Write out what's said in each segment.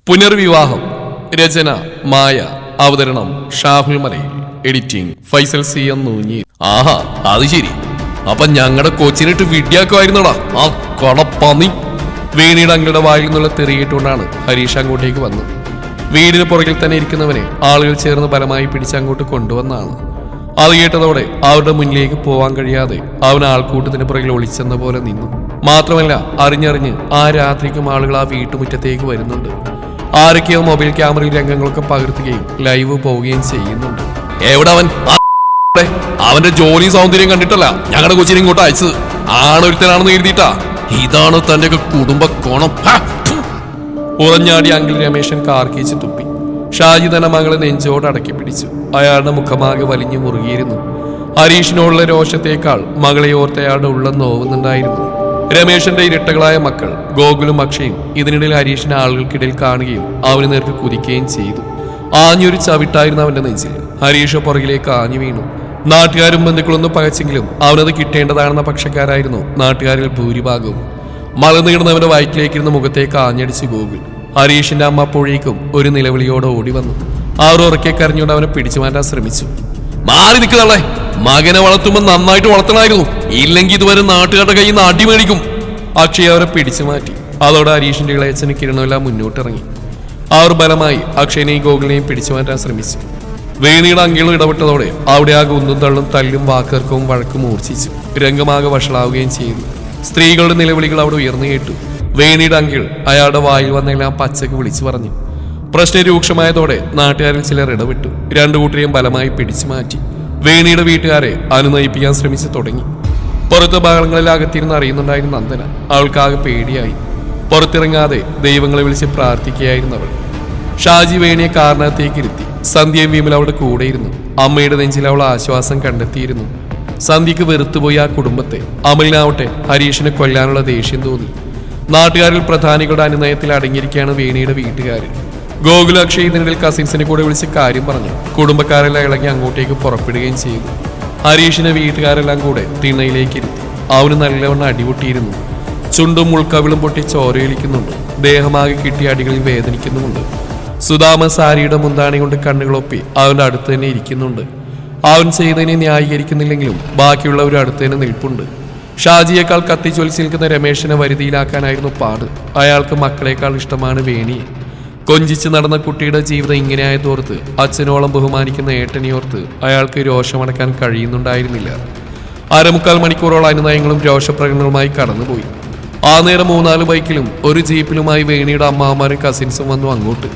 പുനർവിവാഹം. രചന മായ. അവതരണം Shahul Malayil. Editing Faisal C M Noonji. ആഹാ, അത് ശരി. അപ്പൊ ഞങ്ങളുടെ കൊച്ചിനിട്ട് വിഡ്യാക്കുമായിരുന്നോടാ ആ കൊടപ്പന്നി. വേണിയുടെ അങ്ങളുടെ വായിൽ നിന്നുള്ള തെറിയിട്ടുകൊണ്ടാണ് ഹരീഷ് അങ്ങോട്ടേക്ക് വന്നത്. വീടിന് പുറകിൽ തന്നെ ഇരിക്കുന്നവനെ ആളുകൾ ചേർന്ന് ബലമായി പിടിച്ച് അങ്ങോട്ട് കൊണ്ടുവന്നാണ്. അത് കേട്ടതോടെ അവരുടെ മുന്നിലേക്ക് പോവാൻ കഴിയാതെ അവൻ ആൾക്കൂട്ടത്തിന് പുറകിൽ ഒളിച്ചെന്ന പോലെ നിന്നു. മാത്രമല്ല, അറിഞ്ഞറിഞ്ഞ് ആ രാത്രിക്കും ആളുകൾ ആ വീട്ടുമുറ്റത്തേക്ക് വരുന്നുണ്ട്. ആരൊക്കെയോ മൊബൈൽ ക്യാമറയിൽ രംഗങ്ങളൊക്കെ പകർത്തുകയും ലൈവ് പോവുകയും ചെയ്യുന്നുണ്ട്. എവിടെ അവൻ? അവന്റെ ജോലി സൗന്ദര്യം കണ്ടിട്ടല്ല ഞങ്ങളുടെ കൊച്ചിനെ ഇങ്ങോട്ട് അയച്ചത്. ആണൊരുത്തനാണെന്ന് എഴുതിയിട്ടാ. ഇതാണ് തന്റെ കുടുംബ കോണം. ഉറഞ്ഞാടി അങ്കിൾ രമേശൻ കാർക്കിച്ച് തുപ്പി. ഷാജി തന്നെ മകളെ നെഞ്ചോട് അടക്കി പിടിച്ചു. അയാളുടെ മുഖമാകെ വലിഞ്ഞു മുറുകിയിരുന്നു. ഹരീഷിനോടുള്ള രോഷത്തേക്കാൾ മകളെ ഓർത്ത് അയാളുടെ ഉള്ളം നോവുന്നുണ്ടായിരുന്നു. രമേശന്റെ ഇരട്ടകളായ മക്കൾ ഗോകുലും അക്ഷയും ഇതിനിടയിൽ ഹരീഷിനെ ആളുകൾക്കിടയിൽ കാണുകയും അവന് നേർക്ക് കുതിക്കുകയും ചെയ്തു. ആഞ്ഞൊരു ചവിട്ടായിരുന്നു അവന്റെ നെഞ്ചിൽ. ഹരീഷ് പുറകിലേക്ക് ആഞ്ഞു വീണു. നാട്ടുകാരും ബന്ധുക്കളൊന്നും പകച്ചെങ്കിലും അവനത് കിട്ടേണ്ടതാണെന്ന പക്ഷക്കാരായിരുന്നു നാട്ടുകാരിൽ ഭൂരിഭാഗവും. മലർന്നു കിടന്നവന്റെ വയറ്റിലേക്കിരുന്ന് മുഖത്തേക്ക് ആഞ്ഞടിച്ച് ഗോകുൽ. ഹരീഷിന്റെ അമ്മ അപ്പോഴേക്കും ഒരു നിലവിളിയോടെ ഓടി വന്നു. അവർ ഉറക്കെ കരഞ്ഞുകൊണ്ട് അവനെ പിടിച്ചു മാറ്റാൻ ശ്രമിച്ചു. മാറി നിൽക്കുന്നവളെ, മകനെ വളർത്തുമ്പോൾ നന്നായിട്ട് വളർത്തണമായിരുന്നു, ഇല്ലെങ്കിൽ ഇതുവരെ നാട്ടുകാരുടെ കയ്യിൽ നിന്ന് അടി മേടിക്കും. അക്ഷയ് അവരെ പിടിച്ചു മാറ്റി. അതോടെ ഹരീഷിന്റെ ഇളയച്ചന് കിരണമെല്ലാം മുന്നോട്ടിറങ്ങി. അവർ ബലമായി അക്ഷയനെയും ഗോകുലിനെയും പിടിച്ചു മാറ്റാൻ ശ്രമിച്ചു. വേണിയുടെ അങ്കിളും ഇടപെട്ടതോടെ അവിടെ ആകെ ഉന്തും തള്ളും തല്ലും വാക്കർക്കവും വഴക്കും മൂർച്ഛിച്ചു. രംഗമാകെ വഷളാവുകയും ചെയ്തു. സ്ത്രീകളുടെ നിലവിളികൾ അവിടെ ഉയർന്നു കേട്ടു. വേണിയുടെ അങ്കിൾ അയാളുടെ വായിൽ വന്നെല്ലാം പച്ചക്ക് വിളിച്ചു പറഞ്ഞു. പ്രശ്നം രൂക്ഷമായതോടെ നാട്ടുകാരിൽ ചിലർ ഇടപെട്ടു. രണ്ടു കൂട്ടരെയും ബലമായി പിടിച്ചു മാറ്റി. വേണിയുടെ വീട്ടുകാരെ അനുനയിപ്പിക്കാൻ ശ്രമിച്ചു തുടങ്ങി. പുറത്ത് ബഹളങ്ങളിൽ അകത്തിരുന്ന് അറിയുന്നുണ്ടായിരുന്നു നന്ദന. അവൾക്കാകെ പേടിയായി. പുറത്തിറങ്ങാതെ ദൈവങ്ങളെ വിളിച്ച് പ്രാർത്ഥിക്കുകയായിരുന്നു അവൾ. ഷാജി വേണിയെ കാറിനകത്തേക്ക് ഇരുത്തി. സന്ധ്യയും വിമൽ അവളുടെ കൂടെയിരുന്നു. അമ്മയുടെ നെഞ്ചിൽ അവൾ ആശ്വാസം കണ്ടെത്തിയിരുന്നു. സന്ധ്യക്ക് വെറുത്തുപോയി ആ കുടുംബത്തെ. അമലിനാവട്ടെ ഹരീഷിനെ കൊല്ലാനുള്ള ദേഷ്യം തോന്നി. നാട്ടുകാരിൽ പ്രധാനികളുടെ അനുനയത്തിൽ അടങ്ങിയിരിക്കുകയാണ് വേണിയുടെ വീട്ടുകാർ. ഗോകുല അക്ഷയ് ഇതിനിടയിൽ കസിൻസിനെ കൂടെ വിളിച്ച് കാര്യം പറഞ്ഞു. കുടുംബക്കാരെല്ലാം ഇളകി അങ്ങോട്ടേക്ക് പുറപ്പെടുകയും ചെയ്തു. ഹരീഷിനെ വീട്ടുകാരെല്ലാം കൂടെ തിണ്ണയിലേക്ക് ഇരുത്തി. അവന് നല്ലവണ്ണം അടിപൊട്ടിയിരുന്നു. ചുണ്ടും മുൾക്കവിളും പൊട്ടി ചോരയൊലിക്കുന്നുണ്ട്. ദേഹമാകെ കിട്ടിയ അടികളിൽ വേദനിക്കുന്നുമുണ്ട്. സുധാമ സാരിയുടെ മുന്താണി കൊണ്ട് കണ്ണുകളൊപ്പി അവന്റെ അടുത്ത് തന്നെ ഇരിക്കുന്നുണ്ട്. അവൻ ചെയ്തതിനെ ന്യായീകരിക്കുന്നില്ലെങ്കിലും ബാക്കിയുള്ളവർ അടുത്ത് തന്നെ നിൽപ്പുണ്ട്. ഷാജിയേക്കാൾ കത്തിച്ചൊലിച്ച് നിൽക്കുന്ന രമേശനെ വരുതിയിലാക്കാനായിരുന്നു പാട്. അയാൾക്ക് മക്കളെക്കാൾ ഇഷ്ടമാണ് വേണിയെ. കൊഞ്ചിച്ച് നടന്ന കുട്ടിയുടെ ജീവിതം ഇങ്ങനെയായതോർത്ത്, അച്ഛനോളം ബഹുമാനിക്കുന്ന ഏട്ടനെയോർത്ത് അയാൾക്ക് രോഷമടക്കാൻ കഴിയുന്നുണ്ടായിരുന്നില്ല. 1/4 മണിക്കൂറോളം അനുനയങ്ങളും രോഷപ്രകടനങ്ങളുമായി കടന്നുപോയി. ആ നേരം 3-4 ബൈക്കിലും ഒരു ജീപ്പിലുമായി വേണിയുടെ അമ്മാവന്മാരും കസിൻസും വന്നു അങ്ങോട്ട്.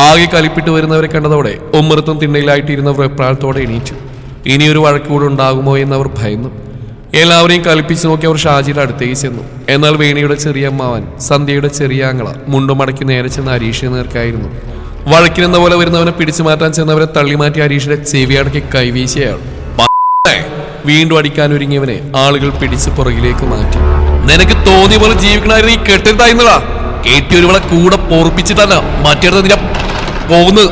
ആകെ കലിപ്പിട്ട് വരുന്നവരെ കണ്ടതോടെ ഉമ്മറത്തും തിണ്ണയിലായിട്ടിരുന്ന വെപ്രാളത്തോടെ എണീറ്റു. ഇനിയൊരു വഴക്കൂടെ ഉണ്ടാകുമോ എന്നവർ ഭയന്നു. എല്ലാവരെയും കളിപ്പിച്ചു നോക്കി അവർ ഷാജിയുടെ അടുത്തേക്ക് ചെന്നു. എന്നാൽ വേണിയുടെ ചെറിയ അമ്മാവൻ, സന്ധ്യയുടെ ചെറിയ ആങ്ങള മുണ്ടുമടക്കി നേരെ ചെന്ന് ഹരീഷിനെ നേർക്കായിരുന്നു. വഴക്കിനെന്ന പോലെ വരുന്നവനെ പിടിച്ചു മാറ്റാൻ ചെന്നവരെ തള്ളിമാറ്റി ഹരീഷിന്റെ ചെവിയടക്കി കൈവീശിയയാൾ വീണ്ടും അടിക്കാനൊരുങ്ങിയവനെ ആളുകൾ പിടിച്ച് പുറകിലേക്ക് മാറ്റി. നിനക്ക് തോന്നിയ പോലെ ജീവിക്കണായിരുന്നു ഈ കെട്ടിട്ടായിരുന്നടാ. കേട്ടിയൊരുവളെ കൂടെ പൊറപ്പിച്ചിട്ടല്ല മറ്റേടത്ത് നിന്നെ പോകുന്നത്.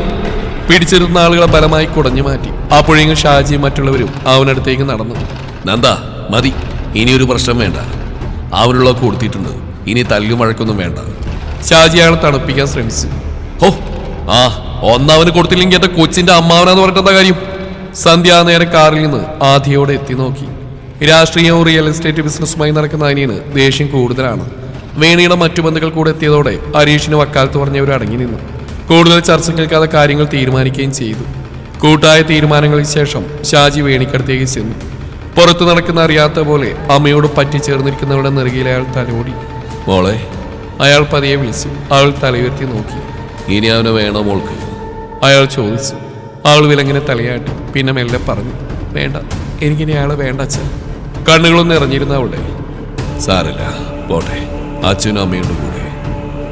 പിടിച്ചിരുന്ന ആളുകളെ ബലമായി കുടഞ്ഞു മാറ്റി. അപ്പോഴെങ്കിലും ഷാജിയും മറ്റുള്ളവരും അവനടുത്തേക്ക് നടന്നു. നന്ദ, മതി, ഇനിയൊരു പ്രശ്നം വേണ്ട. അവനുള്ള കൊടുത്തിട്ടുണ്ട്, ഇനി തല്ലും വഴക്കൊന്നും വേണ്ട. ഷാജി അയാളെ തണുപ്പിക്കാൻ ശ്രമിച്ചു. ഹോ, ഒന്നവന് കൊടുത്തില്ലെങ്കിൽ എന്റെ കൊച്ചിന്റെ അമ്മാവനാന്ന് പറഞ്ഞിട്ടെന്താ കാര്യം? സന്ധ്യ നേരെ കാറിൽ നിന്ന് ആധിയോടെ എത്തി നോക്കി. രാഷ്ട്രീയവും റിയൽ എസ്റ്റേറ്റ് ബിസിനസ്സുമായി നടക്കുന്ന അനിയന് ദേഷ്യം കൂടുതലാണ്. വേണിയുടെ മറ്റു ബന്ധുക്കൾ കൂടെ എത്തിയതോടെ ഹരീഷിന് വക്കാലത്ത് പറഞ്ഞവർ അടങ്ങി നിന്നു. കൂടുതൽ ചർച്ച കേൾക്കാതെ കാര്യങ്ങൾ തീരുമാനിക്കുകയും ചെയ്തു. കൂട്ടായ തീരുമാനങ്ങൾക്ക് ശേഷം ഷാജി വേണിക്കടുത്തേക്ക് ചെന്നു. പുറത്തു നടക്കുന്ന അറിയാത്ത പോലെ അമ്മയോട് പറ്റിച്ചേർന്നിരിക്കുന്നവരുടെ നെറുകയിൽ അയാൾ തലോടി. മോളെ, അയാൾ പതിയെ വിളിച്ചു. അവൾ തലയുയർത്തി നോക്കി. ഇനി അവനെ വേണോ മോൾക്ക്? അയാൾ ചോദിച്ചു. അവൾ വിലങ്ങനെ തലയാട്ടി. പിന്നെ മെല്ലെ പറഞ്ഞു, വേണ്ട, എനിക്കിനി അയാളെ വേണ്ട അച്ഛൻ. കണ്ണുകളൊന്നും നിറഞ്ഞിരുന്ന അവളുടെ. സാരില്ല, പോട്ടെ, അച്ഛനും അമ്മയുടെ കൂടെ.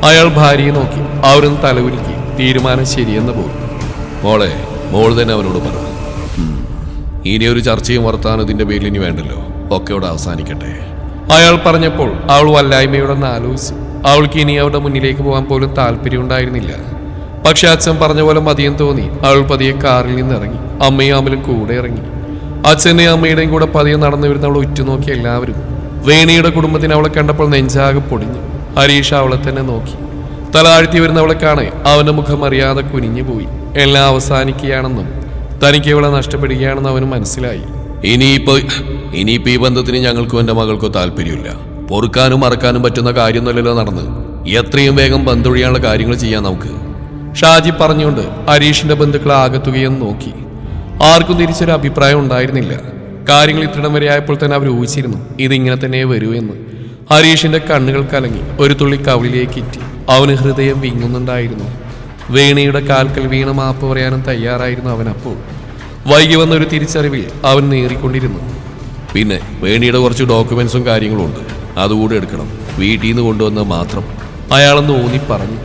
അയാൾ ഭാര്യയെ നോക്കി. അവരൊന്ന് തലകുലുക്കി. തീരുമാനം ശരിയെന്ന് പോകും. മോളെ, മോൾ തന്നെ അവനോട് പറ. ഇനി ഒരു ചർച്ചയും വർത്താനം ഇതിന്റെ പേരിൽ ഇനി വേണ്ടല്ലോ, ഒക്കെ ഇവിടെ അവസാനിക്കട്ടെ. അയാൾ പറഞ്ഞപ്പോൾ അവൾ വല്ലായ്മയോടൊന്ന് ആലോചിച്ചു. അവൾക്ക് ഇനി അവരുടെ മുന്നിലേക്ക് പോകാൻ പോലും താല്പര്യം ഉണ്ടായിരുന്നില്ല. പക്ഷെ അച്ഛൻ പറഞ്ഞ പോലെ മതിയം തോന്നി. അവൾ പതിയെ കാറിൽ നിന്ന് ഇറങ്ങി. അമ്മയും അമലും കൂടെ ഇറങ്ങി. അച്ഛൻ്റെയും അമ്മയുടെയും കൂടെ പതിയെ നടന്നു വരുന്ന അവൾ ഉറ്റുനോക്കി എല്ലാവരും. വേണിയുടെ കുടുംബത്തിന് അവളെ കണ്ടപ്പോൾ നെഞ്ചാകെ പൊടിഞ്ഞു. ഹരീഷ് അവളെ തന്നെ നോക്കി. തലാഴ്ത്തി വരുന്നവളെ കാണെ അവന്റെ മുഖം അറിയാതെ കുനിഞ്ഞുപോയി. എല്ലാം അവസാനിക്കുകയാണെന്നും തനിക്ക് ഇവളെ നഷ്ടപ്പെടുകയാണെന്ന് അവന് മനസ്സിലായി. ഇനിയിപ്പോ ഈ ബന്ധത്തിന് ഞങ്ങൾക്കോ എന്റെ മകൾക്കോ താല്പര്യമില്ല. പൊറുക്കാനും മറക്കാനും പറ്റുന്ന കാര്യമൊന്നുമല്ലല്ലോ നടന്ന്. എത്രയും വേഗം ബന്ധൊഴിയാനുള്ള കാര്യങ്ങൾ ചെയ്യാൻ നമുക്ക്. ഷാജി പറഞ്ഞുകൊണ്ട് ഹരീഷിന്റെ ബന്ധുക്കളെ ആകത്തുകയെന്ന് നോക്കി. ആർക്കും തിരിച്ചൊരു അഭിപ്രായം ഉണ്ടായിരുന്നില്ല. കാര്യങ്ങൾ ഇത്രയിടം വരെ ആയപ്പോൾ തന്നെ അവർ ഊഹിച്ചിരുന്നു ഇതിങ്ങനെ തന്നെ വരൂ എന്ന്. ഹരീഷിന്റെ കണ്ണുകൾ കലങ്ങി ഒരു തുള്ളി കവിളിലേക്ക് ഇറ്റി. അവന് ഹൃദയം വിങ്ങുന്നുണ്ടായിരുന്നു. വേണിയുടെ കാൽക്കൽ വീണ മാപ്പ് പറയാനും തയ്യാറായിരുന്നു അവൻ. അപ്പോൾ വൈകി വന്നൊരു തിരിച്ചറിവിൽ അവൻ നേറിക്കൊണ്ടിരുന്നു. പിന്നെ വേണിയുടെ കുറച്ച് ഡോക്യുമെന്റ്സും കാര്യങ്ങളും ഉണ്ട്, അതുകൂടെ എടുക്കണം. വീട്ടിൽ നിന്ന് കൊണ്ടുവന്ന് മാത്രം അയാളെന്ന് ഊന്നി പറഞ്ഞു.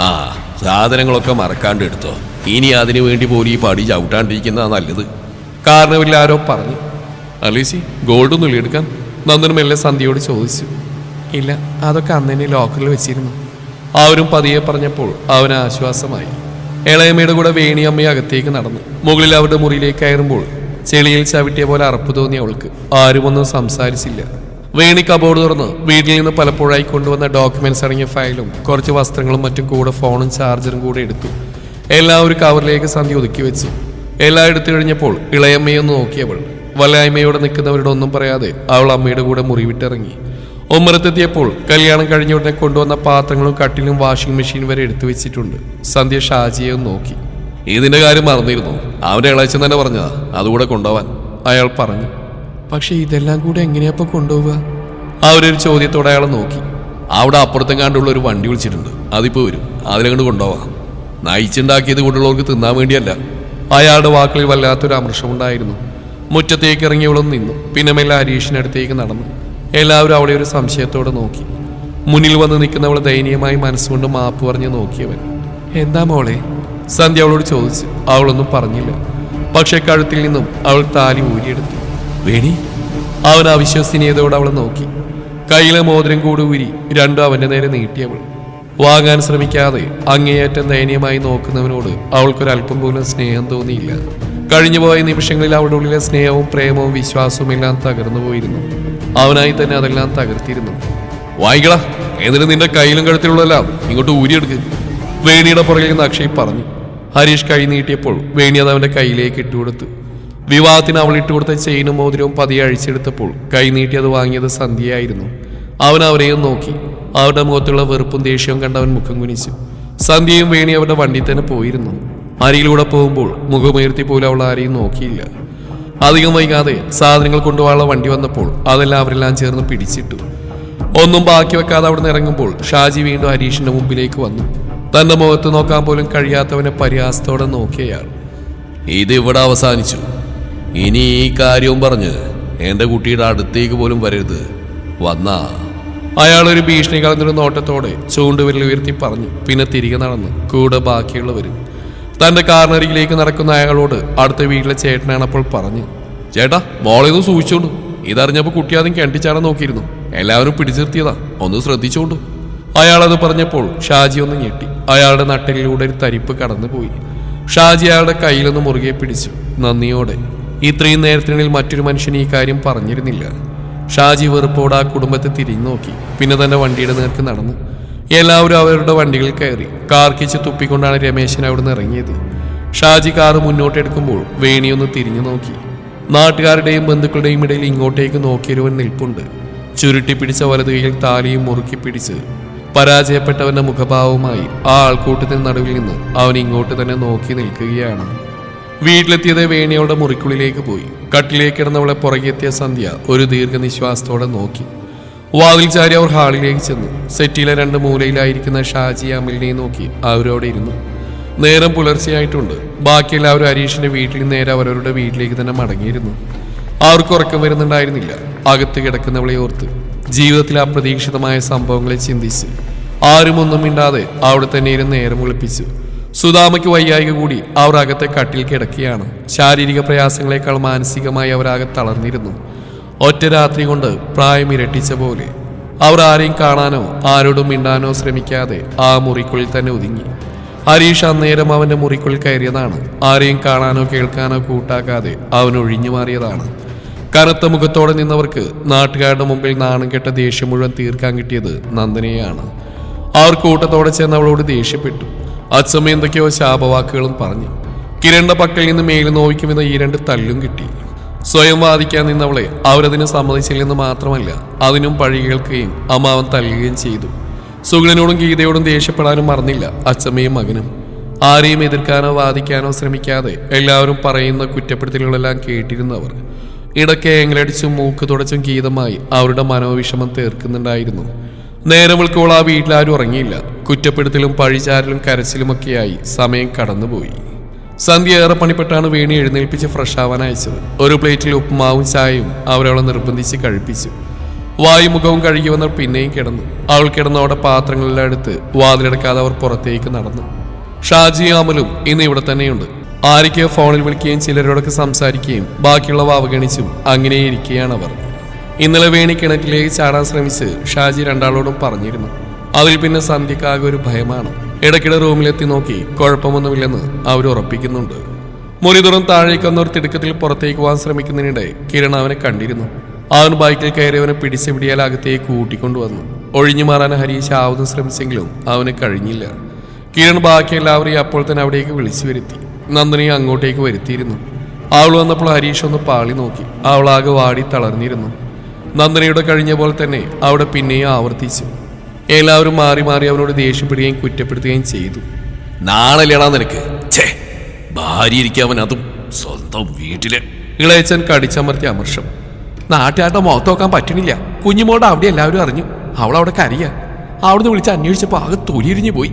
ആ സാധനങ്ങളൊക്കെ മറക്കാണ്ട് എടുത്തോ. ഇനി അതിനു വേണ്ടി പോലും ഈ പടി ചവിട്ടാണ്ടിരിക്കുന്നതാ നല്ലത്. കാരണമില്ല ആരോ പറഞ്ഞു. അലീസി ഗോൾഡൊന്നുമില്ല എടുക്കാൻ? നന്ദനും മെല്ലെ സന്ധ്യയോട് ചോദിച്ചു. ഇല്ല, അതൊക്കെ അന്ന് തന്നെ ലോക്കറിൽ വെച്ചിരുന്നു. അവരും പതിയെ പറഞ്ഞപ്പോൾ അവന് ആശ്വാസമായി. ഇളയമ്മയുടെ കൂടെ വേണിയമ്മയെ അകത്തേക്ക് നടന്നു. മുകളിൽ അവരുടെ മുറിയിലേക്ക് കയറുമ്പോൾ ചെളിയിൽ ചവിട്ടിയ പോലെ അറപ്പ് തോന്നി അവൾക്ക്. ആരുമൊന്നും സംസാരിച്ചില്ല. വേണി കബോർഡ് തുറന്ന് വീട്ടിൽ നിന്ന് പലപ്പോഴായി കൊണ്ടുവന്ന ഡോക്യുമെന്റ്സ് അടങ്ങിയ ഫയലും കുറച്ച് വസ്ത്രങ്ങളും മറ്റും കൂടെ ഫോണും ചാർജറും കൂടെ എടുത്തു. എല്ലാം ഒരു കവറിലേക്ക് സന്ധ്യ ഒതുക്കി വെച്ചു. എല്ലാം എടുത്തു കഴിഞ്ഞപ്പോൾ ഇളയമ്മയൊന്ന് നോക്കിയവൾ വല്ലായ്മയോടെ നിൽക്കുന്നവരുടെ ഒന്നും പറയാതെ അവൾ അമ്മയുടെ കൂടെ മുറി വിട്ടിറങ്ങി. ഒമ്മറത്തെത്തിയപ്പോൾ കല്യാണം കഴിഞ്ഞ ഉടനെ കൊണ്ടുവന്ന പാത്രങ്ങളും കട്ടിലും വാഷിംഗ് മെഷീൻ വരെ എടുത്തു വെച്ചിട്ടുണ്ട്. സന്ധ്യ ഷാജിയെ നോക്കി. ഇതിന്റെ കാര്യം മറന്നിരുന്നു. അവന്റെ ഇളയച്ചൻ തന്നെ പറഞ്ഞതാ അതുകൂടെ കൊണ്ടുപോവാൻ. അയാൾ പറഞ്ഞു. പക്ഷെ ഇതെല്ലാം കൂടെ എങ്ങനെയപ്പോ കൊണ്ടുപോവുക? അവരൊരു ചോദ്യത്തോടെ അയാളെ നോക്കി. അവിടെ അപ്പുറത്തെങ്ങാണ്ടുള്ള ഒരു വണ്ടി വിളിച്ചിട്ടുണ്ട്, അതിപ്പോ വരും. അതിലങ്ങോട്ട് കൊണ്ടുപോവാം. നയിച്ചുണ്ടാക്കിയത് കൊണ്ടുള്ളവർക്ക് തിന്നാൻ വേണ്ടിയല്ല. അയാളുടെ വാക്കുകളിൽ വല്ലാത്തൊരു അമർഷമുണ്ടായിരുന്നു. മുറ്റത്തേക്ക് ഇറങ്ങിയവളും നിന്നു. പിന്നെ മെല്ലെ ഹരീഷിനടുത്തേക്ക് നടന്നു. എല്ലാവരും അവളെ ഒരു സംശയത്തോടെ നോക്കി. മുന്നിൽ വന്ന് നിൽക്കുന്നവളെ ദയനീയമായി മനസ്സുകൊണ്ട് മാപ്പ് പറഞ്ഞ് നോക്കിയവൻ. എന്താ മോളെ? സന്ധ്യ അവളോട് ചോദിച്ചു. അവളൊന്നും പറഞ്ഞില്ല. പക്ഷെ കഴുത്തിൽ നിന്നും അവൾ താലി ഊരിയെടുത്തു. വേണി? അവൻ അവിശ്വസനീയതയോടെ അവളെ നോക്കി. കയ്യിലെ മോതിരം കൂടി ഊരി രണ്ടും അവന്റെ നേരെ നീട്ടിയവൾ. വാങ്ങാൻ ശ്രമിക്കാതെ അങ്ങേയറ്റം ദയനീയമായി നോക്കുന്നവനോട് അവൾക്കൊരല്പം പോലും സ്നേഹം തോന്നിയില്ല. കഴിഞ്ഞുപോയ നിമിഷങ്ങളിൽ അവളുടെ ഉള്ളിലെ സ്നേഹവും പ്രേമവും വിശ്വാസവും എല്ലാം തകർന്നു പോയിരുന്നു. അവനായി തന്നെ അതെല്ലാം തകർത്തിരുന്നു. വായിക്കടാ, എന്നിട്ട് നിന്റെ കയ്യിലും കഴുത്തിലുള്ളതെല്ലാം ഇങ്ങോട്ട് ഊരിയെടുക്ക്. വേണിയുടെ പുറകിൽ നിന്ന് അക്ഷയ് പറഞ്ഞു. ഹരീഷ് കൈ നീട്ടിയപ്പോൾ വേണി അത് അവന്റെ കയ്യിലേക്ക് ഇട്ടുകൊടുത്തു. വിവാഹത്തിന് അവൾ ഇട്ടുകൊടുത്ത ചെയിനും മോതിരവും പതിയെ അഴിച്ചെടുത്തപ്പോൾ കൈ നീട്ടി അത് വാങ്ങിയത് സന്ധ്യയായിരുന്നു. അവൻ അവരെയും നോക്കി. അവരുടെ മുഖത്തുള്ള വെറുപ്പും ദേഷ്യവും കണ്ടവൻ മുഖം കുനിച്ചു. സന്ധ്യയും വേണി അവരുടെ വണ്ടി തന്നെ പോയിരുന്നു. അരിയിലൂടെ പോകുമ്പോൾ മുഖമുയർത്തി പോലും അവൾ ആരെയും നോക്കിയില്ല. അധികം വൈകാതെ സാധനങ്ങൾ കൊണ്ടുപോകാനുള്ള വണ്ടി വന്നപ്പോൾ അതെല്ലാം അവരെല്ലാം ചേർന്ന് പിടിച്ചിട്ടു. ഒന്നും ബാക്കി വെക്കാതെ അവിടെ നിന്ന് ഇറങ്ങുമ്പോൾ ഷാജി വീണ്ടും ഹരീഷിന്റെ മുമ്പിലേക്ക് വന്നു. തന്റെ മുഖത്ത് നോക്കാൻ പോലും കഴിയാത്തവനെ പരിഹാസത്തോടെ നോക്കിയയാൾ. ഇതിവിടെ അവസാനിച്ചു. ഇനി ഈ കാര്യവും പറഞ്ഞ് എന്റെ കുട്ടിയുടെ അടുത്തേക്ക് പോലും വരരുത്. വന്നാ അയാളൊരു ഭീഷണി കളഞ്ഞൊരു നോട്ടത്തോടെ ചൂണ്ടുവിരൽ ഉയർത്തി പറഞ്ഞു. പിന്നെ തിരികെ നടന്നു കൂടെ ബാക്കിയുള്ളവരും. തന്റെ കാറിനരികിലേക്ക് നടക്കുന്ന അയാളോട് അടുത്ത വീട്ടിലെ ചേട്ടനാണപ്പോൾ പറഞ്ഞു. ചേട്ടാ, മോളെയൊന്നും സൂക്ഷിച്ചോണ്ടു. ഇതറിഞ്ഞപ്പോൾ കുട്ടി ആദ്യം കിണറ്റിച്ചാടാൻ നോക്കിയിരുന്നു. എല്ലാവരും പിടിച്ചിർത്തിയതാ, ഒന്ന് ശ്രദ്ധിച്ചോണ്ടു. അയാളത് പറഞ്ഞപ്പോൾ ഷാജി ഒന്ന് ഞെട്ടി. അയാളുടെ നട്ടലിലൂടെ ഒരു തരിപ്പ് കടന്നുപോയി. ഷാജി അയാളുടെ കയ്യിലൊന്ന് മുറുകെ പിടിച്ചു നന്ദിയോടെ. ഇത്രയും നേരത്തിനിടയിൽ മറ്റൊരു മനുഷ്യൻ ഈ കാര്യം പറഞ്ഞിരുന്നില്ല. ഷാജി വെറുപ്പോടെ ആ കുടുംബത്തെ തിരിഞ്ഞു നോക്കി. പിന്നെ തന്റെ വണ്ടിയുടെ നേർക്ക് നടന്നു. എല്ലാവരും അവരുടെ വണ്ടികളിൽ കയറി. കാർക്കിച്ച് തുപ്പിക്കൊണ്ടാണ് രമേശൻ അവിടെ നിന്ന് ഇറങ്ങിയത്. ഷാജി കാറ് മുന്നോട്ടെടുക്കുമ്പോൾ വേണിയൊന്ന് തിരിഞ്ഞു നോക്കി. നാട്ടുകാരുടെയും ബന്ധുക്കളുടെയും ഇടയിൽ ഇങ്ങോട്ടേക്ക് നോക്കിയൊരുവൻ നിൽപ്പുണ്ട്. ചുരുട്ടി പിടിച്ച വലതു കൈയിൽ താലിയും മുറുക്കി പിടിച്ച് പരാജയപ്പെട്ടവന്റെ മുഖഭാവവുമായി ആ ആൾക്കൂട്ടത്തിന് നടുവിൽ നിന്ന് അവൻ ഇങ്ങോട്ട് തന്നെ നോക്കി നിൽക്കുകയാണ്. വീട്ടിലെത്തിയത് വേണിയവളുടെ മുറിക്കുള്ളിലേക്ക് പോയി. കട്ടിലേക്ക് കിടന്നവളെ പുറകെത്തിയ സന്ധ്യ ഒരു ദീർഘനിശ്വാസത്തോടെ നോക്കി. വാതിൽ ചാരി അവർ ഹാളിലേക്ക് ചെന്നു. സെറ്റിയിലെ രണ്ട് മൂലയിലായിരിക്കുന്ന ഷാജി അമിലിനെ നോക്കി അവരോടെ ഇരുന്നു. നേരം പുലർച്ചെയായിട്ടുണ്ട്. ബാക്കി എല്ലാവരും ഹരീഷിന്റെ വീട്ടിൽ നിന്ന് നേരെ അവരവരുടെ വീട്ടിലേക്ക് തന്നെ മടങ്ങിയിരുന്നു. അവർക്ക് ഉറക്കം വരുന്നുണ്ടായിരുന്നില്ല. അകത്ത് കിടക്കുന്നവളെ ഓർത്ത് ജീവിതത്തിലെ അപ്രതീക്ഷിതമായ സംഭവങ്ങളെ ചിന്തിച്ച് ആരും ഒന്നും മിണ്ടാതെ അവിടെ തന്നെ ഇരുന്ന് നേരം വിളിപ്പിച്ചു. സുധാമയ്ക്ക് വയ്യായിക കൂടി അവർ അകത്തെ കട്ടിൽ കിടക്കുകയാണ്. ശാരീരിക പ്രയാസങ്ങളെക്കാൾ മാനസികമായി അവരാകെ തളർന്നിരുന്നു. ഒറ്റ രാത്രി കൊണ്ട് പ്രായം ഇരട്ടിച്ച പോലെ അവർ ആരെയും കാണാനോ ആരോടും മിണ്ടാനോ ശ്രമിക്കാതെ ആ മുറിക്കുള്ളിൽ തന്നെ ഒതുങ്ങി. ഹരീഷ് അന്നേരം അവന്റെ മുറിക്കുള്ളിൽ കയറിയതാണ്. ആരെയും കാണാനോ കേൾക്കാനോ കൂട്ടാക്കാതെ അവൻ ഒഴിഞ്ഞു മാറിയതാണ്. കനത്ത മുഖത്തോടെ നിന്നവർക്ക് നാട്ടുകാരുടെ മുമ്പിൽ നാണം കെട്ട ദേഷ്യം മുഴുവൻ തീർക്കാൻ കിട്ടിയത് നന്ദനെയാണ്. അവർ കൂട്ടത്തോടെ ചെന്ന് അവളോട് ദേഷ്യപ്പെട്ടു. അച്ഛമ്മ എന്തൊക്കെയോ ശാപവാക്കുകളും പറഞ്ഞു. കിരണിന്റെ പക്കൽ നിന്ന് മേല് നോവിക്കുമെന്ന് ഈ രണ്ട് തല്ലും കിട്ടി. സ്വയം വാദിക്കാൻ നിന്നവളെ അവരതിന് സമ്മതിച്ചില്ലെന്ന് മാത്രമല്ല, അതിനും പഴി കേൾക്കുകയും അമ്മാവൻ തല്ലുകയും ചെയ്തു. സുഗുണനോടും ഗീതയോടും ദേഷ്യപ്പെടാനും മറന്നില്ല അച്ഛമ്മയും മകനും. ആരെയും എതിർക്കാനോ വാദിക്കാനോ ശ്രമിക്കാതെ എല്ലാവരും പറയുന്ന കുറ്റപ്പെടുത്തലുകളെല്ലാം കേട്ടിരുന്നവർ ഇടയ്ക്ക് ഏങ്ങലടിച്ചും മൂക്ക് തുടച്ചും ഗീതമായി അവരുടെ മനോവിഷമം തീർക്കുന്നുണ്ടായിരുന്നു. നേരം വിളിക്കോൾ ആ വീട്ടിലാരും ഉറങ്ങിയില്ല. കുറ്റപ്പെടുത്തലും പഴിചാരലും കരച്ചിലുമൊക്കെയായി സമയം കടന്നുപോയി. സന്ധ്യ ഏറെ പണിപ്പെട്ടാണ് വേണി എഴുന്നേൽപ്പിച്ച് ഫ്രഷ് ആവാൻ അയച്ചത്. ഒരു പ്ലേറ്റിൽ ഉപ്പുമാവും ചായയും അവരവളെ നിർബന്ധിച്ച് കഴിപ്പിച്ചു. വായുമുഖവും കഴുകി വന്നാൽ പിന്നെയും കിടന്നു. അവൾ കിടന്നവിടെ പാത്രങ്ങളെല്ലാം എടുത്ത് വാതിലടക്കാതെ അവർ പുറത്തേക്ക് നടന്നു. ഷാജിയും അമലും ഇന്ന് ഇവിടെ തന്നെയുണ്ട്. ആരൊക്കെയോ ഫോണിൽ വിളിക്കുകയും ചിലരോടൊക്കെ സംസാരിക്കുകയും ബാക്കിയുള്ളവ അവഗണിച്ചും അങ്ങനെ ഇരിക്കുകയാണ് അവർ. ഇന്നലെ വേണി കിണറ്റിലേക്ക് ചാടാൻ ശ്രമിച്ച് ഷാജി രണ്ടാളോടും പറഞ്ഞിരുന്നു. അതിൽ പിന്നെ സന്ധ്യക്കാകെ ഒരു ഭയമാണ്. ഇടയ്ക്കിടെ റൂമിലെത്തി നോക്കി കുഴപ്പമൊന്നുമില്ലെന്ന് അവർ ഉറപ്പിക്കുന്നുണ്ട്. മുറിതുറം താഴേക്ക് വന്നൊരു തിടുക്കത്തിൽ പുറത്തേക്ക് പോകാൻ ശ്രമിക്കുന്നതിനിടെ കിരൺ അവനെ കണ്ടിരുന്നു. അവൻ ബൈക്കിൽ കയറിയവനെ പിടിച്ച് പിടിയാൽ അകത്തേക്ക് കൂട്ടിക്കൊണ്ടുവന്നു. ഒഴിഞ്ഞു മാറാൻ ഹരീഷ് ആവുന്ന ശ്രമിച്ചെങ്കിലും അവന് കഴിഞ്ഞില്ല. കിരൺ ബാക്കി എല്ലാവരെയും അപ്പോൾ തന്നെ അവിടേക്ക് വിളിച്ചു വരുത്തി. നന്ദിനിയെ അങ്ങോട്ടേക്ക് വരുത്തിയിരുന്നു. അവൾ വന്നപ്പോൾ ഹരീഷ് ഒന്ന് പാളി നോക്കി. അവളാകെ വാടി തളർന്നിരുന്നു. നന്ദിനിയുടെ കഴിഞ്ഞ പോലെ തന്നെ അവിടെ പിന്നെയും ആവർത്തിച്ചു. എല്ലാവരും മാറി മാറി അവനോട് ദേഷ്യപ്പെടുകയും കുറ്റപ്പെടുത്തുകയും ചെയ്തു. നാളെല്ലേടാ നിനക്ക്, ഭാര്യ ഇരിക്കാവൻ, അതും സ്വന്തം വീട്ടില്. ഇളയച്ചൻ കടിച്ചമർത്തിയ അമർഷം. നാട്ടുകാരുടെ മുഖത്ത് നോക്കാൻ പറ്റണില്ല. കുഞ്ഞുമോടെ അവിടെ എല്ലാവരും അറിഞ്ഞു. അവളവിടെ കരയ. അവിടുന്ന് വിളിച്ച് അന്വേഷിച്ചപ്പോൾ ആകെ തൊലിയിരിഞ്ഞു പോയി.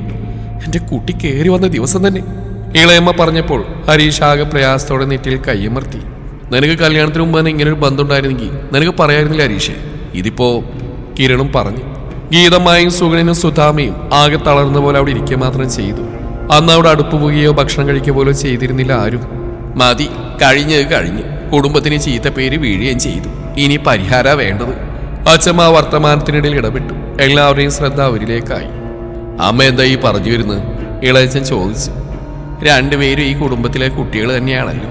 എന്റെ കുട്ടി കയറി വന്ന ദിവസം തന്നെ. ഇളയമ്മ പറഞ്ഞപ്പോൾ ഹരീഷ് ആകെ പ്രയാസത്തോടെ നെറ്റിൽ കയ്യമർത്തി. നിനക്ക് കല്യാണത്തിന് മുമ്പ് തന്നെ ഇങ്ങനെ ഒരു ബന്ധം ഉണ്ടായിരുന്നെങ്കിൽ നിനക്ക് പറയായിരുന്നില്ല ഹരീഷേ. ഇതിപ്പോ കിരണും പറഞ്ഞു. ഗീതമായും സുഗണനും സുധാമയും ആകെ തളർന്ന പോലെ അവിടെ ഇരിക്കുക മാത്രം ചെയ്തു. അന്ന് അവിടെ അടുപ്പ് പോകുകയോ ഭക്ഷണം കഴിക്കുക പോലോ ചെയ്തിരുന്നില്ല ആരും. മതി, കഴിഞ്ഞു. കുടുംബത്തിന് ചീത്ത പേര് വീഴുകയും ചെയ്തു. ഇനി പരിഹാര വേണ്ടത്. അച്ഛമ്മ വർത്തമാനത്തിനിടയിൽ ഇടപെട്ടു. എല്ലാവരുടെയും ശ്രദ്ധ അവരിലേക്കായി. അമ്മ എന്താ ഈ പറഞ്ഞു വരുന്നത്? ഇളയച്ചൻ ചോദിച്ചു. രണ്ടുപേരും ഈ കുടുംബത്തിലെ കുട്ടികൾ തന്നെയാണല്ലോ.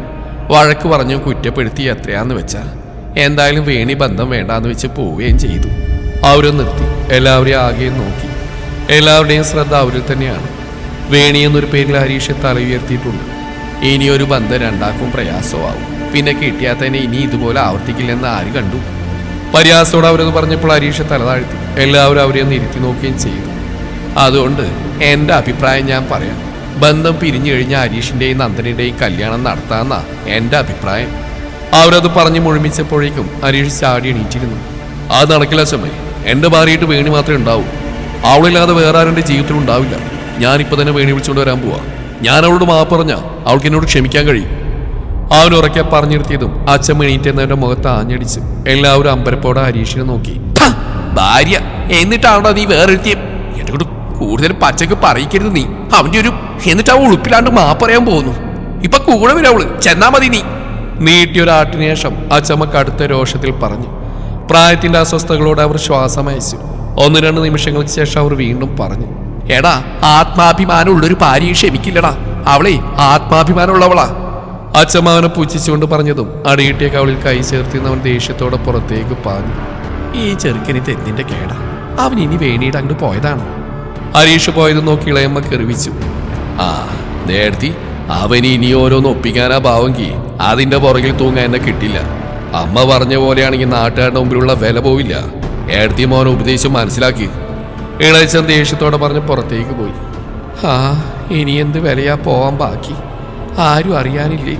വഴക്ക് പറഞ്ഞു കുറ്റപ്പെടുത്തി എത്രയാന്ന് വെച്ചാ എന്തായാലും വേണി ബന്ധം വേണ്ടാന്ന് വെച്ച് പോവുകയും ചെയ്തു. അവരും നിർത്തി. എല്ലാവരെയും ആകെയും നോക്കി. എല്ലാവരുടെയും ശ്രദ്ധ അവരിൽ തന്നെയാണ്. വേണി എന്നൊരു പേരിൽ ഹരീഷ് തല ഉയർത്തിയിട്ടുണ്ട്. ഇനിയൊരു ബന്ധം രണ്ടാക്കും പ്രയാസമാവും. പിന്നെ കിട്ടിയാൽ തന്നെ ഇനി ഇതുപോലെ ആവർത്തിക്കില്ലെന്ന് ആര് കണ്ടു? പരിഹാസത്തോടെ അവരത് പറഞ്ഞപ്പോൾ ഹരീഷ് തല താഴ്ത്തി. എല്ലാവരും അവരെ ഒന്ന് ഇരുത്തി നോക്കുകയും ചെയ്തു. അതുകൊണ്ട് എൻ്റെ അഭിപ്രായം ഞാൻ പറയാം. ബന്ധം പിരിഞ്ഞു കഴിഞ്ഞാൽ ഹരീഷിന്റെയും നന്ദനിന്റെയും കല്യാണം നടത്താമെന്നാ എൻ്റെ അഭിപ്രായം. അവരത് പറഞ്ഞു മുഴുമിച്ചപ്പോഴേക്കും ഹരീഷ് ചാടി എണീറ്റിരുന്നു. അത് നടക്കില്ല അച്ഛമ്മേ. എൻ്റെ ഭാര്യയായിട്ട് വേണി മാത്രമേ ഉണ്ടാവൂ. അവളില്ലാതെ വേറെ ആരും എൻ്റെ ജീവിതത്തിൽ ഉണ്ടാവില്ല. ഞാനിപ്പോൾ തന്നെ വേണി വിളിച്ചുകൊണ്ട് വരാൻ പോവാ. ഞാൻ അവളോട് മാപ്പ് പറഞ്ഞാൽ അവൾക്ക് എന്നോട് ക്ഷമിക്കാൻ കഴിയും. അവനുറക്കെ പറഞ്ഞിരുത്തിയതും അച്ഛൻ എണീറ്റെന്നവരുടെ മുഖത്ത് ആഞ്ഞടിച്ച്. എല്ലാവരും അമ്പരപ്പോടെ ഹരീഷിനെ നോക്കി. ഭാര്യ എന്നിട്ടാണോ നീ വേറെഴുത്തിയ? എന്നെ കൊണ്ട് കൂടുതൽ പച്ചക്ക് പറയിക്കരുത് നീ. അവന്റെ ഒരു എന്നിട്ട് അവൾ ഉളുപ്പിലാണ്ട് മാപ്പ് പറയാൻ പോകുന്നു. ഇപ്പൊ കൂടെ വരും അവള്. ചെന്നാ മതി നീ. നീട്ടിയൊരാട്ടിന് ശേഷം അച്ഛമ്മ കടുത്ത രോഷത്തിൽ പറഞ്ഞു. പ്രായത്തിന്റെ അസ്വസ്ഥതകളോടെ അവർ ശ്വാസം അയച്ചു. 1-2 നിമിഷങ്ങൾക്ക് ശേഷം അവർ വീണ്ടും പറഞ്ഞു. എടാ, ആത്മാഭിമാനം ഉള്ളൊരു ഭാര്യയെ ക്ഷമിക്കില്ലടാ. അവളെ ആത്മാഭിമാനമുള്ളവളാ. അച്ഛമ്മ അവനെ പുച്ഛിച്ചുകൊണ്ട് പറഞ്ഞതും അടിയിട്ടിയ കവളിൽ കൈ ചേർത്തിന്നവൻ ദേഷ്യത്തോടെ പുറത്തേക്ക് പാഞ്ഞു. ഈ ചെറുക്കന് തെന്നിന്റെ കേടാ. അവൻ ഇനി വേണിയുടെ അങ്ങോട്ട് പോയതാണ്. ഹരീഷ് പോയത് നോക്കി ഇളയമ്മ കെറിവിച്ചു. ആ നേരത്തി അവന് ഇനി ഓരോന്ന് ഒപ്പിക്കാനാ ഭാവമെങ്കിൽ അതിന്റെ പുറകിൽ തൂങ്ങാൻ എന്നെ കിട്ടില്ല. അമ്മ പറഞ്ഞ പോലെയാണെങ്കിൽ നാട്ടുകാരുടെ മുമ്പിലുള്ള വില പോവില്ല. ഏടത്തി മോനെ ഉപദേശം മനസ്സിലാക്കി. ഇളയച്ചൻ ദേഷ്യത്തോടെ പറഞ്ഞ് പുറത്തേക്ക് പോയി. ആ ഇനി എന്ത് വിലയാ പോവാൻ ബാക്കി? ആരും അറിയാനില്ലേ?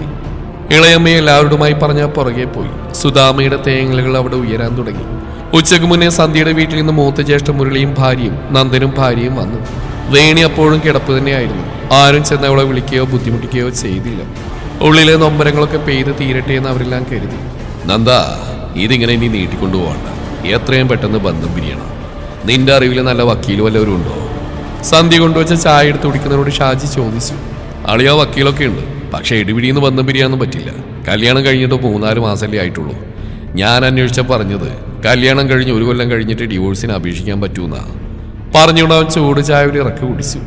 ഇളയമ്മയെ എല്ലാവരുമായി പറഞ്ഞ പുറകെ പോയി. സുധാമയുടെ തേങ്ങലുകൾ അവിടെ ഉയരാൻ തുടങ്ങി. ഉച്ചയ്ക്ക് മുന്നേ സന്ധ്യയുടെ വീട്ടിൽ നിന്ന് മൂത്ത ജ്യേഷ്ഠ മുരളിയും ഭാര്യയും നന്ദനും ഭാര്യയും വന്നു. വേണി അപ്പോഴും കിടപ്പ് തന്നെയായിരുന്നു. ആരും ചെന്ന് അവളെ വിളിക്കുകയോ ബുദ്ധിമുട്ടിക്കുകയോ ചെയ്തില്ല. ഉള്ളിലെ നൊമ്പരങ്ങളൊക്കെ പെയ്ത് തീരട്ടെ എന്ന് അവരെല്ലാം കരുതി. നന്ദ, ഇതിങ്ങനെ ഇനി നീട്ടിക്കൊണ്ടുപോകണ്ട. എത്രയും പെട്ടെന്ന് ബന്ധം പിരിയണം. നിന്റെ അറിവിൽ നല്ല വക്കീൽ വല്ലവരും ഉണ്ടോ? സന്ധ്യ കൊണ്ടുവച്ച ചായ എടുത്ത് കുടിക്കുന്നവരോട് ഷാജി ചോദിച്ചു. അളിയാ വക്കീലൊക്കെ ഉണ്ട്. പക്ഷെ ഇടിപിടിയെന്ന് ബന്ധം പിരിയാനൊന്നും പറ്റില്ല. കല്യാണം കഴിഞ്ഞിട്ട് 3-4 മാസമല്ലേ ആയിട്ടുള്ളൂ. ഞാൻ അന്വേഷിച്ച പറഞ്ഞത് കല്യാണം കഴിഞ്ഞ് 1 കൊല്ലം കഴിഞ്ഞിട്ട് ഡിവോഴ്സിന് അപേക്ഷിക്കാൻ പറ്റൂന്നാ. പറഞ്ഞുകൊണ്ട് അവൻ ചൂട് ചായ ഒരു ഇറക്കി കുടിച്ചു.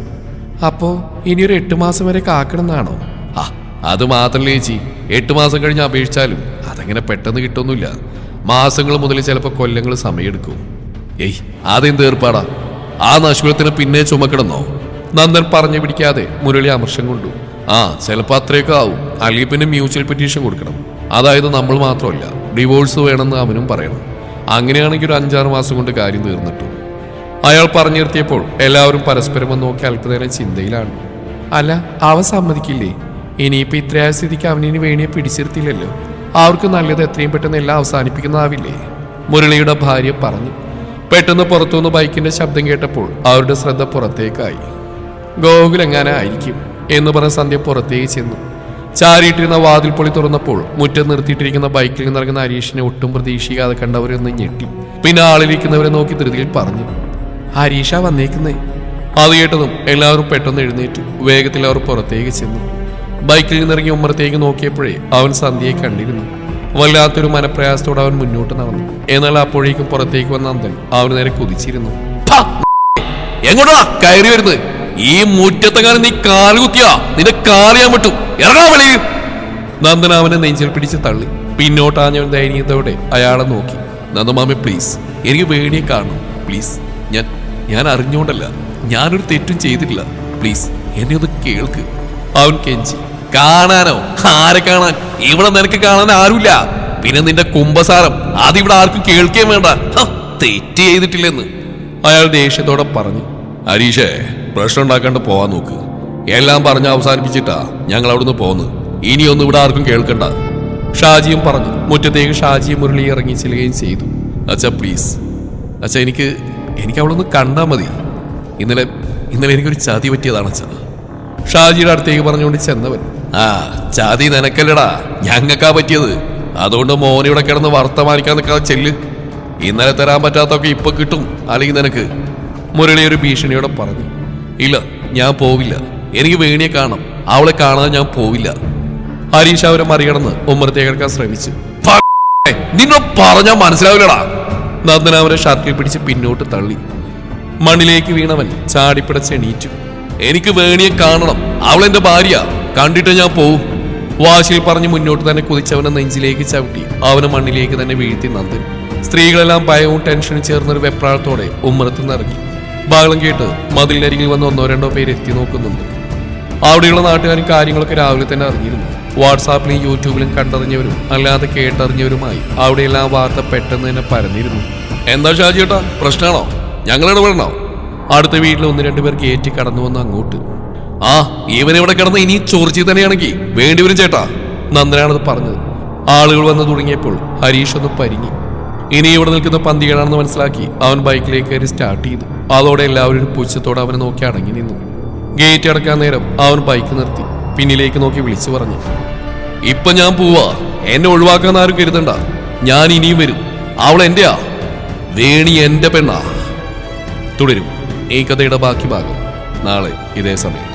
അപ്പോ ഇനിയൊരു 8 മാസം വരെ കാക്കണമെന്നാണോ? ആ അത് മാത്രല്ലേ ചേച്ചി. 8 മാസം കഴിഞ്ഞ് അപേക്ഷിച്ചാലും അതങ്ങനെ പെട്ടെന്ന് കിട്ടൊന്നുമില്ല. മാസങ്ങൾ മുതൽ ചിലപ്പോൾ കൊല്ലങ്ങൾ സമയമെടുക്കും. ഏയ് അതെന്ത് ഏർപ്പാടാ? ആ നശ്വരത്തിന് പിന്നെ ചുമക്കിടന്നോ? നന്ദൻ പറഞ്ഞു പിടിക്കാതെ മുരളി അമർഷം കൊണ്ടു. ആ ചിലപ്പോൾ അത്രയൊക്കെ ആവും. അല്ലെങ്കിൽ പിന്നെ മ്യൂച്വൽ പെറ്റീഷൻ കൊടുക്കണം. അതായത് നമ്മൾ മാത്രമല്ല, ഡിവോഴ്സ് വേണമെന്ന് അവനും പറയണം. അങ്ങനെയാണെങ്കിൽ ഒരു 5-6 മാസം കൊണ്ട് കാര്യം തീർന്നിട്ടു. അയാൾ പറഞ്ഞു നിർത്തിയപ്പോൾ എല്ലാവരും പരസ്പരം നോക്കി അല്പനേരം ചിന്തയിലാണ്. അല്ല, അവൻ സമ്മതിക്കില്ലേ? ഇനിയിപ്പോൾ ഇത്രയായ സ്ഥിതിക്ക് അവനിനി വേണിയെ പിടിച്ചിരുത്തില്ലല്ലോ. അവർക്ക് നല്ലത് എത്രയും പെട്ടെന്ന് എല്ലാം അവസാനിപ്പിക്കുന്നതാവില്ലേ? മുരളിയുടെ ഭാര്യ പറഞ്ഞു. പെട്ടെന്ന് പുറത്തുനിന്ന് ബൈക്കിന്റെ ശബ്ദം കേട്ടപ്പോൾ അവരുടെ ശ്രദ്ധ പുറത്തേക്കായി. ഗോകുലെങ്ങാനായിരിക്കും എന്ന് പറഞ്ഞ സന്ധ്യ പുറത്തേക്ക് ചെന്നു. ചാരിയിട്ടിരുന്ന വാതിൽ പൊളി തുറന്നപ്പോൾ മുറ്റം നിർത്തിയിട്ടിരിക്കുന്ന ബൈക്കിൽ നിന്നിറങ്ങുന്ന ഹരീഷിനെ ഒട്ടും പ്രതീക്ഷിക്കാതെ കണ്ടവരൊന്ന് ഞെട്ടി. പിന്നെ ആളിരിക്കുന്നവരെ നോക്കി ധൃതിയിൽ പറഞ്ഞു, ഹരീഷ വന്നേക്കുന്നേ. അത് കേട്ടതും എല്ലാവരും പെട്ടെന്ന് എഴുന്നേറ്റു. വേഗത്തിൽ അവർ പുറത്തേക്ക് ചെന്നു. ബൈക്കിൽ നിന്നിറങ്ങി ഉമ്മറത്തേക്ക് നോക്കിയപ്പോഴേ അവൻ സന്ധ്യയെ കണ്ടിരുന്നു. വല്ലാത്തൊരു മനപ്രയാസത്തോടെ അവൻ മുന്നോട്ട് നടന്നു. എന്നാൽ അപ്പോഴേക്കും പുറത്തേക്ക് വന്ന നന്ദൻ അവന് നേരെ കുതിച്ചിരുന്നു. എങ്ങോട്ടാ കയറി വരുന്നത്? ഈ മുറ്റത്തെങ്ങാനും നീ കാലുകുത്തിയാ നിന്നെ കാറിയാൻ പറ്റും. ഇറങ്ങാ വെളിയിൽ. നന്ദൻ അവനെ നെഞ്ചിൽ പിടിച്ച് തള്ളി. പിന്നോട്ടാഞ്ഞവൻ ദയനീയതയോടെ അയാളെ നോക്കി. നന്ദമാമി പ്ലീസ്, എനിക്ക് വേണിയെ കാണണം പ്ലീസ്. ഞാൻ അറിഞ്ഞോണ്ടല്ല, ഞാനൊരു തെറ്റും ചെയ്തിട്ടില്ല. പ്ലീസ് എന്നെ ഒന്ന് കേൾക്ക്. അവൻ കെഞ്ചി. കാണാനോ? ആരെ കാണാൻ? ഇവിടെ നിനക്ക് കാണാൻ ആരുമില്ല. പിന്നെ നിന്റെ കുംഭസാരം അതിവിടെ ആർക്കും കേൾക്കുകയും വേണ്ട. തെറ്റ് ചെയ്തിട്ടില്ലെന്ന് അയാൾ ദേഷ്യത്തോടെ പറഞ്ഞു. ഹരീഷേ, പ്രശ്നം ഉണ്ടാക്കാണ്ട് പോവാൻ നോക്ക്. എല്ലാം പറഞ്ഞ് അവസാനിപ്പിച്ചിട്ടാ ഞങ്ങൾ അവിടുന്ന് പോന്ന്. ഇനിയൊന്നും ഇവിടെ ആർക്കും കേൾക്കണ്ട. ഷാജിയും പറഞ്ഞു. മുറ്റത്തേക്ക് ഷാജിയും മുരളി ഇറങ്ങി ചെല്ലുകയും ചെയ്തു. അച്ഛാ പ്ലീസ്, അച്ഛാ എനിക്ക് അവളൊന്ന് കണ്ടാൽ മതി. ഇന്നലെ എനിക്കൊരു ചതി പറ്റിയതാണ് അച്ഛാ. ഷാജിയുടെ അടുത്തേക്ക് പറഞ്ഞുകൊണ്ട് ചെന്നവൻ. ആ ചതി നിനക്കല്ലടാ, ഞങ്ങൾക്കാ പറ്റിയത്. അതുകൊണ്ട് മോനിവിടെ കിടന്ന് വർത്തമാനിക്കാൻ നിൽക്കാതെ ചെല്ല്. ഇന്നലെ തരാൻ പറ്റാത്തൊക്കെ ഇപ്പൊ കിട്ടും അല്ലെങ്കിൽ നിനക്ക്. മുരളി ഒരു ഭീഷണിയോടെ പറഞ്ഞു. ഇല്ല, ഞാൻ പോവില്ല. എനിക്ക് വേണിയെ കാണണം. അവളെ കാണാതെ ഞാൻ പോവില്ല. ഹരീഷ് അവരെ മറികടന്ന് ഉമ്മറത്തേക്ക് കിടക്കാൻ ശ്രമിച്ചു. നിന്നോട് പറഞ്ഞാൽ മനസ്സിലാവില്ലടാ. നന്ദൻ അവരെ ഷർട്ടിൽ പിടിച്ച് പിന്നോട്ട് തള്ളി. മണ്ണിലേക്ക് വീണവൻ ചാടിപ്പിടച്ച് എണീറ്റു. എനിക്ക് വേണിയെ കാണണം. അവളെന്റെ ഭാര്യ. കണ്ടിട്ട് ഞാൻ പോവും. വാശിയിൽ പറഞ്ഞ് മുന്നോട്ട് തന്നെ കുതിച്ചവനെ നെഞ്ചിലേക്ക് ചവിട്ടി അവനെ മണ്ണിലേക്ക് തന്നെ വീഴ്ത്തി നന്ദൻ. സ്ത്രീകളെല്ലാം ഭയവും ടെൻഷനും ചേർന്നൊരു വെപ്രാളത്തോടെ ഉമ്മറത്ത് നിന്നിറങ്ങി. ബഹളം കേട്ട് മതിലിനരികിൽ വന്ന് 1-2 പേര് എത്തി നോക്കുന്നുണ്ട്. അവിടെയുള്ള നാട്ടുകാരും കാര്യങ്ങളൊക്കെ രാവിലെ തന്നെ അറിഞ്ഞിരുന്നു. വാട്സാപ്പിലും യൂട്യൂബിലും കണ്ടറിഞ്ഞവരും അല്ലാതെ കേട്ടറിഞ്ഞവരുമായി അവിടെയെല്ലാം വാർത്ത പെട്ടെന്ന് തന്നെ പരന്നിരുന്നു. എന്താ ഷാജി ചേട്ടാ, പ്രശ്നമാണോ? ഞങ്ങൾ ഇടപെടണോ? അടുത്ത വീട്ടിൽ 1-2 പേർ കയറ്റി കടന്നു വന്ന് അങ്ങോട്ട്. ആ ഇവനെവിടെ കിടന്ന് ഇനി ചോർച്ചി തന്നെയാണെങ്കിൽ വേണ്ടിവരും ചേട്ടാ. നന്ദനാണത് പറഞ്ഞത്. ആളുകൾ വന്ന് തുടങ്ങിയപ്പോൾ ഹരീഷ് ഒന്ന് പരിങ്ങി. ഇനി ഇവിടെ നിൽക്കുന്ന പന്തികളാണെന്ന് മനസ്സിലാക്കി അവൻ ബൈക്കിലേക്ക് കയറി സ്റ്റാർട്ട് ചെയ്തു. അതോടെ എല്ലാവരും പുച്ഛത്തോടെ അവനെ നോക്കി അടങ്ങി നിന്നു. ഗേറ്റ് അടക്കാൻ നേരം അവൻ ബൈക്ക് നിർത്തി പിന്നിലേക്ക് നോക്കി വിളിച്ചു പറഞ്ഞു. ഇപ്പൊ ഞാൻ പോവാ. എന്നെ ഒഴിവാക്കാൻ ആരും കരുതണ്ട. ഞാൻ ഇനിയും വരും. അവൾ എന്റെയാ. വേണി എന്റെ പെണ്ണാ. തുടരും ഈ കഥയുടെ ബാക്കി ഭാഗം നാളെ ഇതേ സമയം.